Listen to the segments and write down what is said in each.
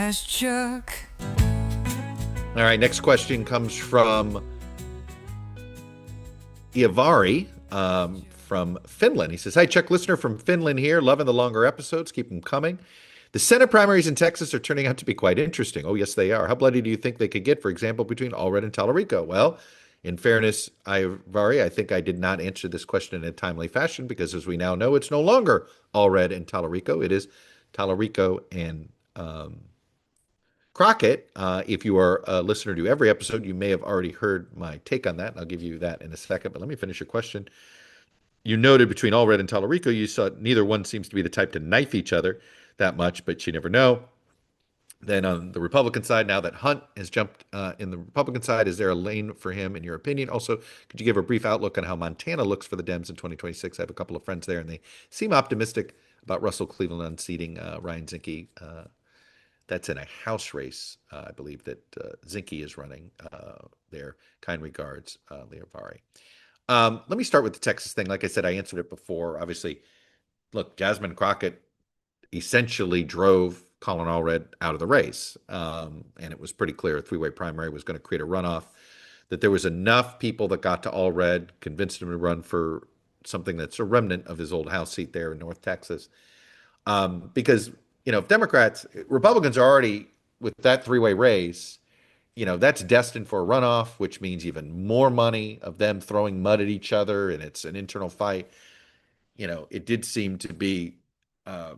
ass Chuck. All right, next question comes from Iavari from Finland. He says, "Hi, Chuck, listener from Finland here. Loving the longer episodes. Keep them coming. The Senate primaries in Texas are turning out to be quite interesting. Oh, yes, they are. How bloody do you think they could get, for example, between Allred and Talarico?" Well, in fairness, Ivari, I think I did not answer this question in a timely fashion because, as we now know, it's no longer Allred and Talarico. It is Talarico and Crockett. If you are a listener to every episode, you may have already heard my take on that, and I'll give you that in a second. But let me finish your question. You noted between Allred and Talarico, you saw neither one seems to be the type to knife each other that much, but you never know. Then on the Republican side, now that Hunt has jumped in the Republican side, is there a lane for him in your opinion? Also, could you give a brief outlook on how Montana looks for the Dems in 2026? I have a couple of friends there, and they seem optimistic about Russell Cleveland unseating Ryan Zinke. That's in a House race, I believe, that Zinke is running there. Kind regards, Leovari. Let me start with the Texas thing. Like I said, I answered it before. Obviously, look, Jasmine Crockett essentially drove Colin Allred out of the race. And it was pretty clear a three-way primary was going to create a runoff, that there was enough people that got to Allred, convinced him to run for something that's a remnant of his old House seat there in North Texas. Because, if Republicans are already with that three-way race, that's destined for a runoff, which means even more money of them throwing mud at each other, and it's an internal fight. It did seem to be uh,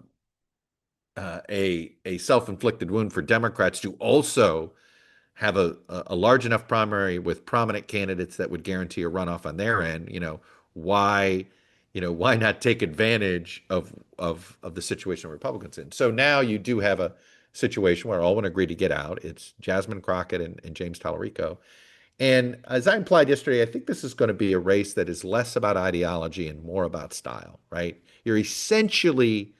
a self-inflicted wound for Democrats to also have a large enough primary with prominent candidates that would guarantee a runoff on their end. Why why not take advantage of the situation Republicans in? So now you do have a situation where all want to agree to get out. It's Jasmine Crockett and James Talarico. And as I implied yesterday, I think this is going to be a race that is less about ideology and more about style, right? You're essentially,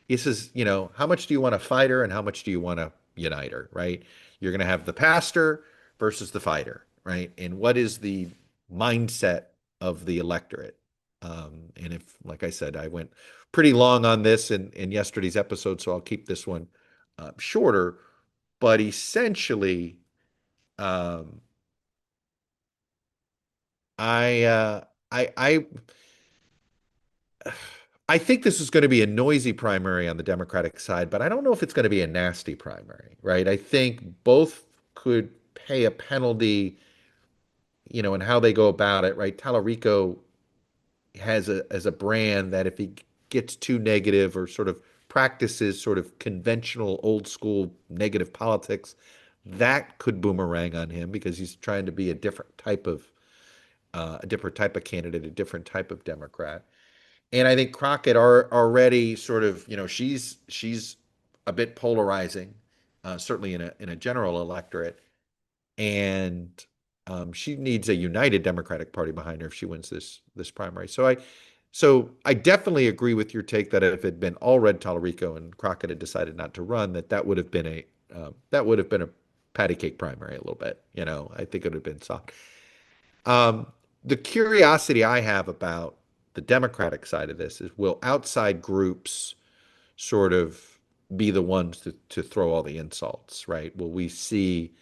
this is, how much do you want a fighter and how much do you want a uniter, right? You're going to have the pastor versus the fighter, right? And what is the mindset of the electorate? And if, like I said, I went pretty long on this in yesterday's episode, so I'll keep this one shorter. But essentially, um, I, uh, I I think this is going to be a noisy primary on the Democratic side, but I don't know if it's going to be a nasty primary, right? I think both could pay a penalty, in how they go about it, right? Talarico has a brand that if he gets too negative or sort of practices sort of conventional old school negative politics, that could boomerang on him because he's trying to be a different type of candidate, a different type of Democrat. And I think Crockett are already sort of, she's a bit polarizing, certainly in a general electorate, and she needs a united Democratic Party behind her if she wins this primary. So I definitely agree with your take that if it had been Allred, Talarico, and Crockett had decided not to run, that would have been a patty cake primary a little bit. I think it would have been soft. Um, the curiosity I have about the Democratic side of this is, will outside groups sort of be the ones to throw all the insults, right? Will we see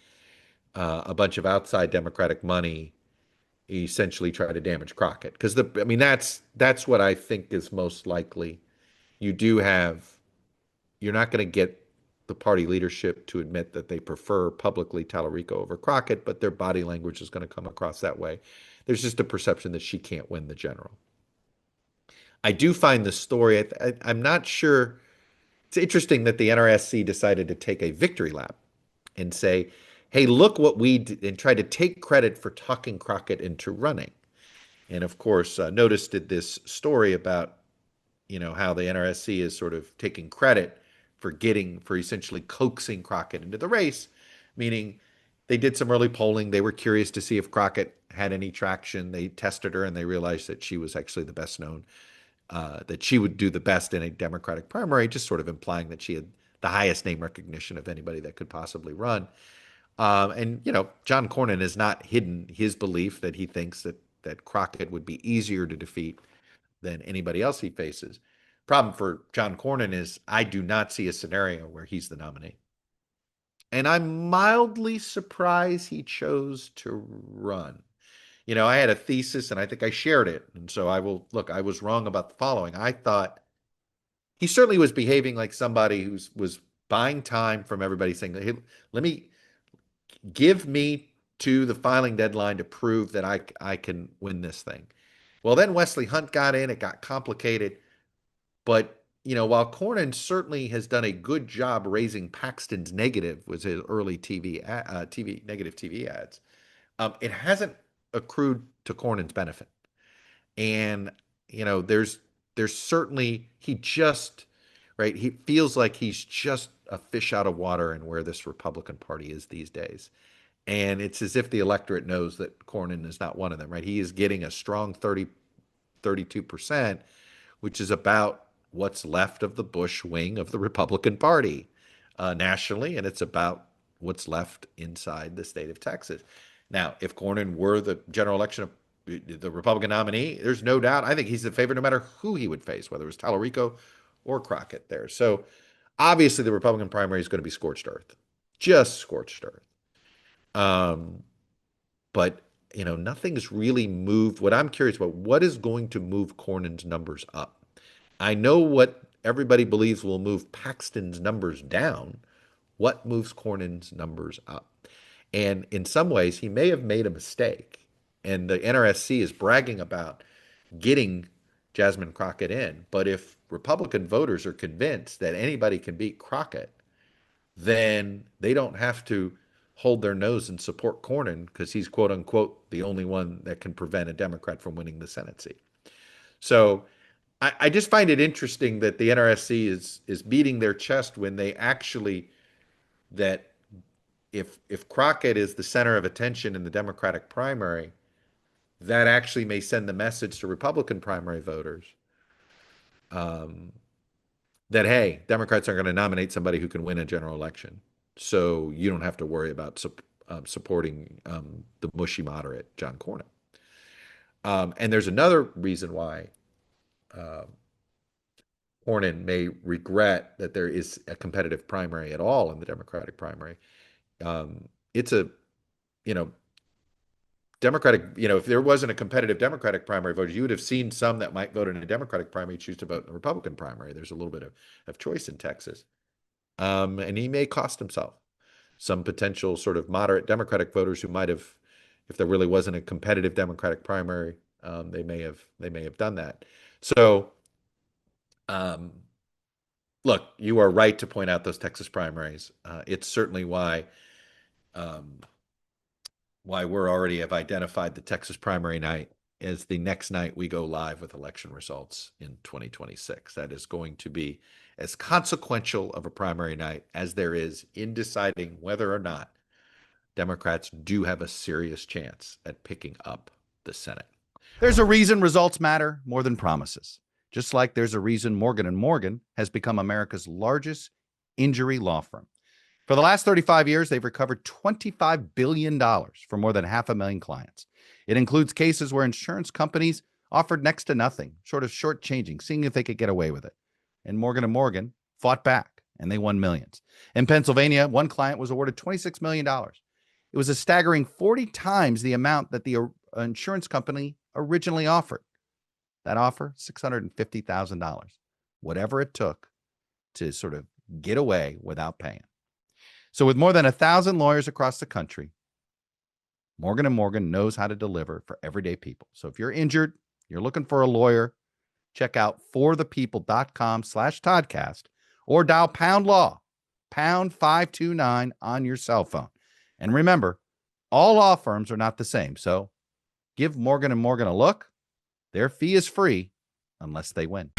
a bunch of outside Democratic money essentially try to damage Crockett? Because I mean, that's what I think is most likely. You do have, you're not going to get the party leadership to admit that they prefer publicly Talarico over Crockett, but their body language is going to come across that way. There's just a perception that she can't win the general. I do find the story, I'm not sure. It's interesting that the NRSC decided to take a victory lap and say, hey, look what we did, and try to take credit for talking Crockett into running. And of course, Notice did this story about, how the NRSC is sort of taking credit for essentially coaxing Crockett into the race, meaning they did some early polling. They were curious to see if Crockett had any traction. They tested her and they realized that she was actually the best known, that she would do the best in a Democratic primary, just sort of implying that she had the highest name recognition of anybody that could possibly run. And John Cornyn has not hidden his belief that he thinks that Crockett would be easier to defeat than anybody else he faces. Problem for John Cornyn is I do not see a scenario where he's the nominee. And I'm mildly surprised he chose to run. I had a thesis and I think I shared it. And so I will look, I was wrong about the following. I thought he certainly was behaving like somebody who was buying time from everybody saying, hey, let me give me to the filing deadline to prove that I can win this thing. Well, then Wesley Hunt got in, it got complicated. But, while Cornyn certainly has done a good job raising Paxton's negative with his early negative TV ads, it hasn't accrued to Cornyn's benefit. And, there's certainly, right, he feels like he's just a fish out of water in where this Republican Party is these days. And it's as if the electorate knows that Cornyn is not one of them, right? He is getting a strong 32%, which is about what's left of the Bush wing of the Republican Party nationally, and it's about what's left inside the state of Texas. Now, if Cornyn were the general election of the Republican nominee, there's no doubt. I think he's the favorite no matter who he would face, whether it was Talarico or Crockett there. So obviously the Republican primary is going to be scorched earth, just scorched earth. But nothing's really moved. What I'm curious about, what is going to move Cornyn's numbers up? I know what everybody believes will move Paxton's numbers down. What moves Cornyn's numbers up? And in some ways, he may have made a mistake. And the NRSC is bragging about getting Jasmine Crockett in. But if Republican voters are convinced that anybody can beat Crockett, then they don't have to hold their nose and support Cornyn because he's quote unquote the only one that can prevent a Democrat from winning the Senate seat. So I just find it interesting that the NRSC is beating their chest when they actually that if Crockett is the center of attention in the Democratic primary, that actually may send the message to Republican primary voters um, that hey, Democrats are going to nominate somebody who can win a general election, so you don't have to worry about supporting the mushy moderate John Cornyn. And there's another reason why Cornyn may regret that there is a competitive primary at all in the Democratic primary. It's a, you know, Democratic, if there wasn't a competitive Democratic primary vote, you would have seen some that might vote in a Democratic primary choose to vote in a Republican primary. There's a little bit of choice in Texas. And he may cost himself some potential sort of moderate Democratic voters who might have, if there really wasn't a competitive Democratic primary, they may have done that. So, look, you are right to point out those Texas primaries. It's certainly why we're already have identified the Texas primary night as the next night we go live with election results in 2026. That is going to be as consequential of a primary night as there is in deciding whether or not Democrats do have a serious chance at picking up the Senate. There's a reason results matter more than promises. Just like there's a reason Morgan & Morgan has become America's largest injury law firm. For the last 35 years, they've recovered $25 billion for more than 500,000 clients. It includes cases where insurance companies offered next to nothing, short of shortchanging, seeing if they could get away with it. And Morgan & Morgan fought back, and they won millions. In Pennsylvania, one client was awarded $26 million. It was a staggering 40 times the amount that the insurance company originally offered. That offer, $650,000, whatever it took to sort of get away without paying. So with more than 1,000 lawyers across the country, Morgan & Morgan knows how to deliver for everyday people. So if you're injured, you're looking for a lawyer, check out forthepeople.com/ToddCast or dial pound law, pound 529 on your cell phone. And remember, all law firms are not the same. So give Morgan & Morgan a look. Their fee is free unless they win.